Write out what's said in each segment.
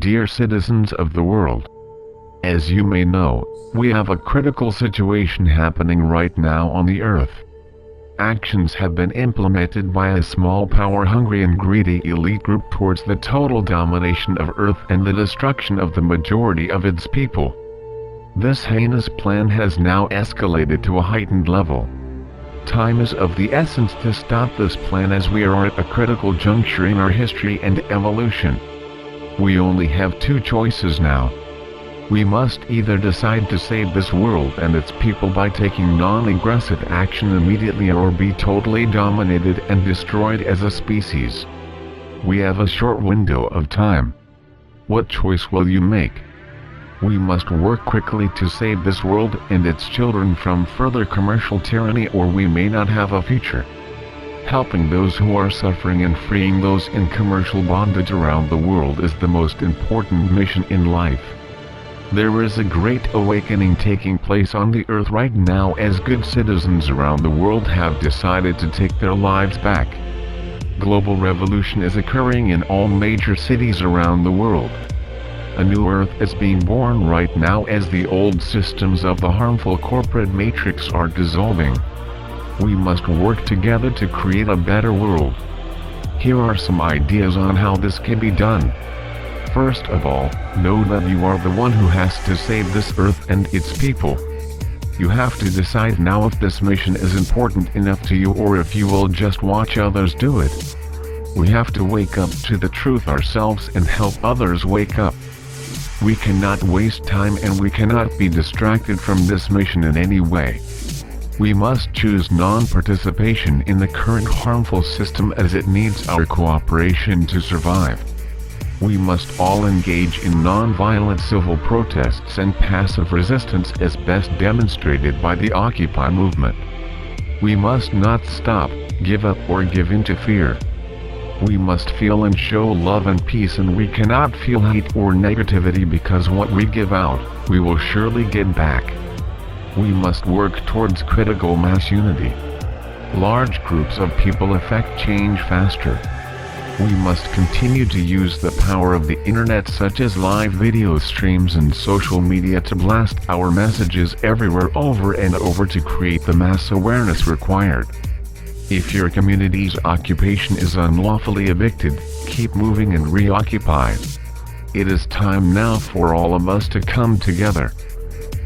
dear citizens of the world. As you may know, we have a critical situation happening right now on the earth. Actions have been implemented by a small power-hungry and greedy elite group towards the total domination of Earth and the destruction of the majority of its people. This heinous plan has now escalated to a heightened level. Time is of the essence to stop this plan, as we are at a critical juncture in our history and evolution. We only have two choices now. We must either decide to save this world and its people by taking non-aggressive action immediately, or be totally dominated and destroyed as a species. We have a short window of time. What choice will you make? We must work quickly to save this world and its children from further commercial tyranny, or we may not have a future. Helping those who are suffering and freeing those in commercial bondage around the world is the most important mission in life. There is a great awakening taking place on the earth right now, as good citizens around the world have decided to take their lives back. Global revolution is occurring in all major cities around the world. A new earth is being born right now, as the old systems of the harmful corporate matrix are dissolving. We must work together to create a better world. Here are some ideas on how this can be done. First of all, know that you are the one who has to save this earth and its people. You have to decide now if this mission is important enough to you, or if you will just watch others do it. We have to wake up to the truth ourselves and help others wake up. We cannot waste time, and we cannot be distracted from this mission in any way. We must choose non-participation in the current harmful system, as it needs our cooperation to survive. We must all engage in non-violent civil protests and passive resistance, as best demonstrated by the Occupy movement. We must not stop, give up, or give in to fear. We must feel and show love and peace, and we cannot feel hate or negativity, because what we give out, we will surely get back. We must work towards critical mass unity. Large groups of people affect change faster. We must continue to use the power of the internet, such as live video streams and social media, to blast our messages everywhere over and over to create the mass awareness required. If your community's occupation is unlawfully evicted, keep moving and reoccupy. It is time now for all of us to come together.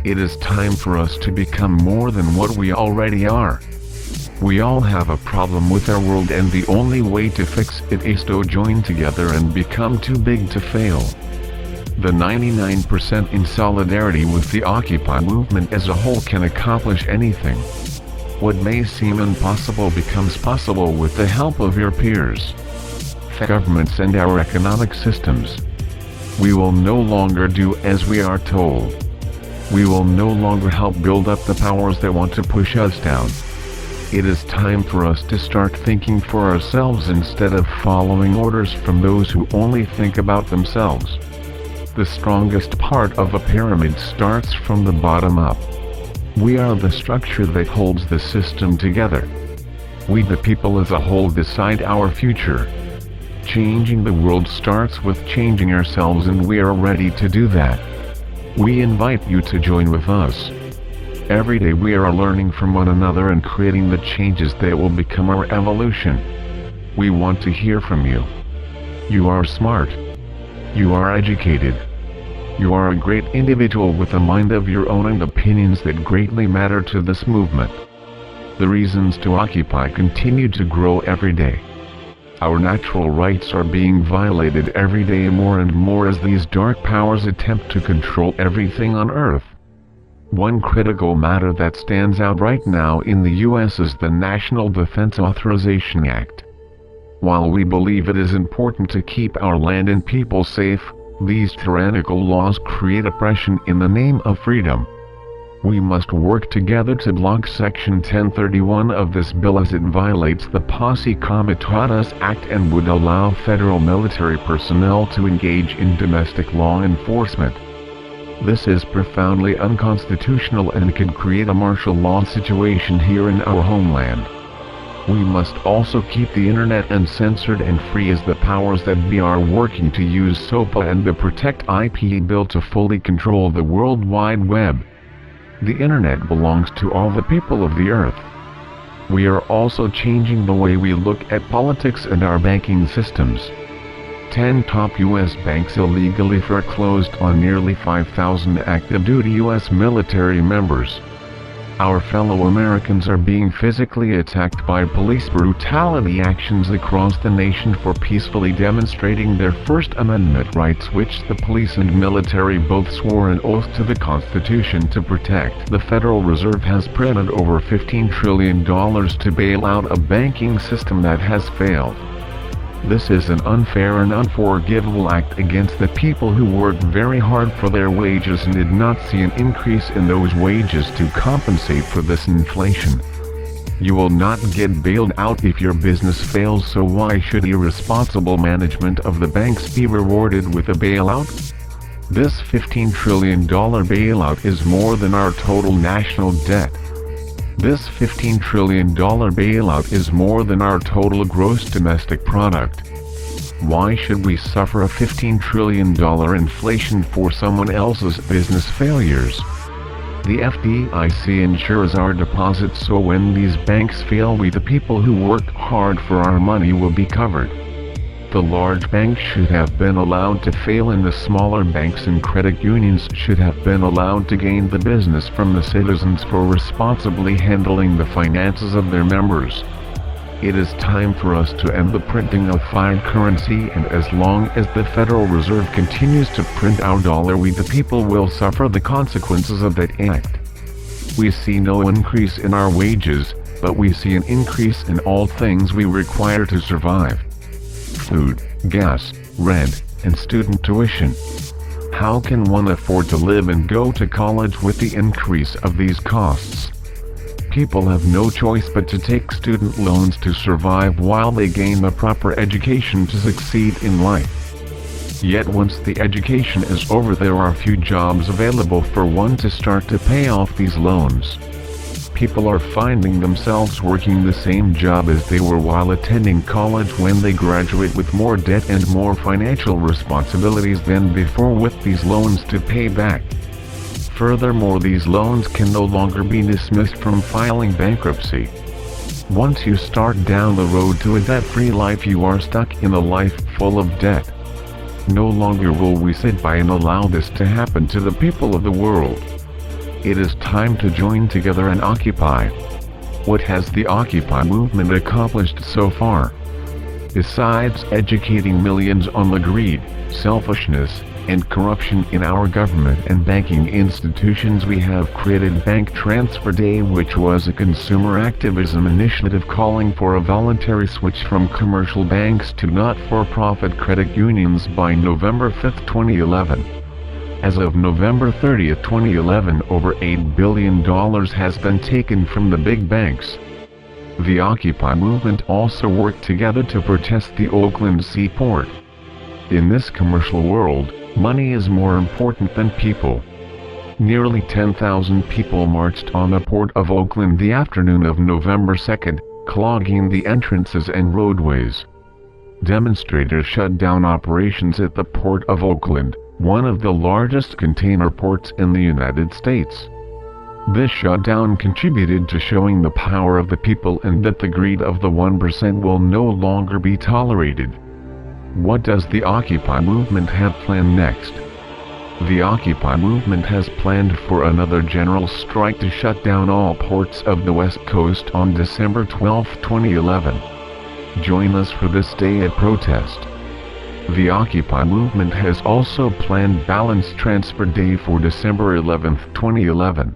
It is time for us to become more than what we already are. We all have a problem with our world, and the only way to fix it is to join together and become too big to fail. The 99% in solidarity with the Occupy movement as a whole can accomplish anything. What may seem impossible becomes possible with the help of your peers, governments, and our economic systems. We will no longer do as we are told. We will no longer help build up the powers that want to push us down. It is time for us to start thinking for ourselves instead of following orders from those who only think about themselves. The strongest part of a pyramid starts from the bottom up. We are the structure that holds the system together. We, the people as a whole, decide our future. Changing the world starts with changing ourselves, and we are ready to do that. We invite you to join with us. Every day we are learning from one another and creating the changes that will become our evolution. We want to hear from you. You are smart. You are educated. You are a great individual with a mind of your own and opinions that greatly matter to this movement. The reasons to occupy continue to grow every day. Our natural rights are being violated every day more and more, as these dark powers attempt to control everything on Earth. One critical matter that stands out right now in the US is the National Defense Authorization Act. While we believe it is important to keep our land and people safe, these tyrannical laws create oppression in the name of freedom. We must work together to block Section 1031 of this bill, as it violates the Posse Comitatus Act and would allow federal military personnel to engage in domestic law enforcement. This is profoundly unconstitutional and can create a martial law situation here in our homeland. We must also keep the internet uncensored and free as the powers that be are working to use SOPA and the Protect IP bill to fully control the World Wide Web. The internet belongs to all the people of the earth. We are also changing the way we look at politics and our banking systems. 10 top U.S. banks illegally foreclosed on nearly 5,000 active-duty U.S. military members. Our fellow Americans are being physically attacked by police brutality actions across the nation for peacefully demonstrating their First Amendment rights, which the police and military both swore an oath to the Constitution to protect. The Federal Reserve has printed over $15 trillion to bail out a banking system that has failed. This is an unfair and unforgivable act against the people who worked very hard for their wages and did not see an increase in those wages to compensate for this inflation. You will not get bailed out if your business fails, so why should irresponsible management of the banks be rewarded with a bailout? This $15 trillion bailout is more than our total national debt. This $15 trillion bailout is more than our total gross domestic product. Why should we suffer a $15 trillion inflation for someone else's business failures? The FDIC insures our deposits, so when these banks fail, we the people who worked hard for our money will be covered. The large banks should have been allowed to fail, and the smaller banks and credit unions should have been allowed to gain the business from the citizens for responsibly handling the finances of their members. It is time for us to end the printing of fiat currency, and as long as the Federal Reserve continues to print our dollar, we the people will suffer the consequences of that act. We see no increase in our wages, but we see an increase in all things we require to survive. Food, gas, rent, and student tuition. How can one afford to live and go to college with the increase of these costs? People have no choice but to take student loans to survive while they gain the proper education to succeed in life. Yet once the education is over, there are few jobs available for one to start to pay off these loans. People are finding themselves working the same job as they were while attending college when they graduate, with more debt and more financial responsibilities than before with these loans to pay back. Furthermore, these loans can no longer be dismissed from filing bankruptcy. Once you start down the road to a debt-free life, you are stuck in a life full of debt. No longer will we sit by and allow this to happen to the people of the world. It is time to join together and occupy. What has the Occupy movement accomplished so far? Besides educating millions on the greed, selfishness, and corruption in our government and banking institutions, we have created Bank Transfer Day, which was a consumer activism initiative calling for a voluntary switch from commercial banks to not-for-profit credit unions by November 5, 2011. As of November 30, 2011, over $8 billion has been taken from the big banks. The Occupy movement also worked together to protest the Oakland seaport. In this commercial world, money is more important than people. Nearly 10,000 people marched on the port of Oakland the afternoon of November 2, clogging the entrances and roadways. Demonstrators shut down operations at the port of Oakland, one of the largest container ports in the United States. This shutdown contributed to showing the power of the people and that the greed of the 1% will no longer be tolerated. What does the Occupy movement have planned next? The Occupy movement has planned for another general strike to shut down all ports of the West Coast on December 12, 2011. Join us for this day of protest. The Occupy movement has also planned Balance Transfer Day for December 11, 2011.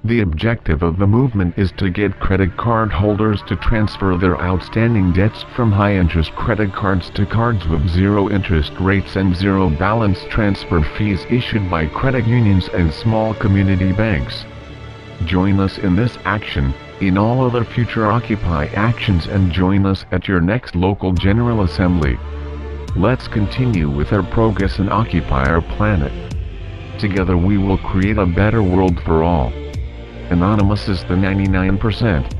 The objective of the movement is to get credit card holders to transfer their outstanding debts from high-interest credit cards to cards with zero interest rates and zero balance transfer fees issued by credit unions and small community banks. Join us in this action, in all other future Occupy actions, and join us at your next local General Assembly. Let's continue with our progress and occupy our planet. Together we will create a better world for all. Anonymous is the 99%.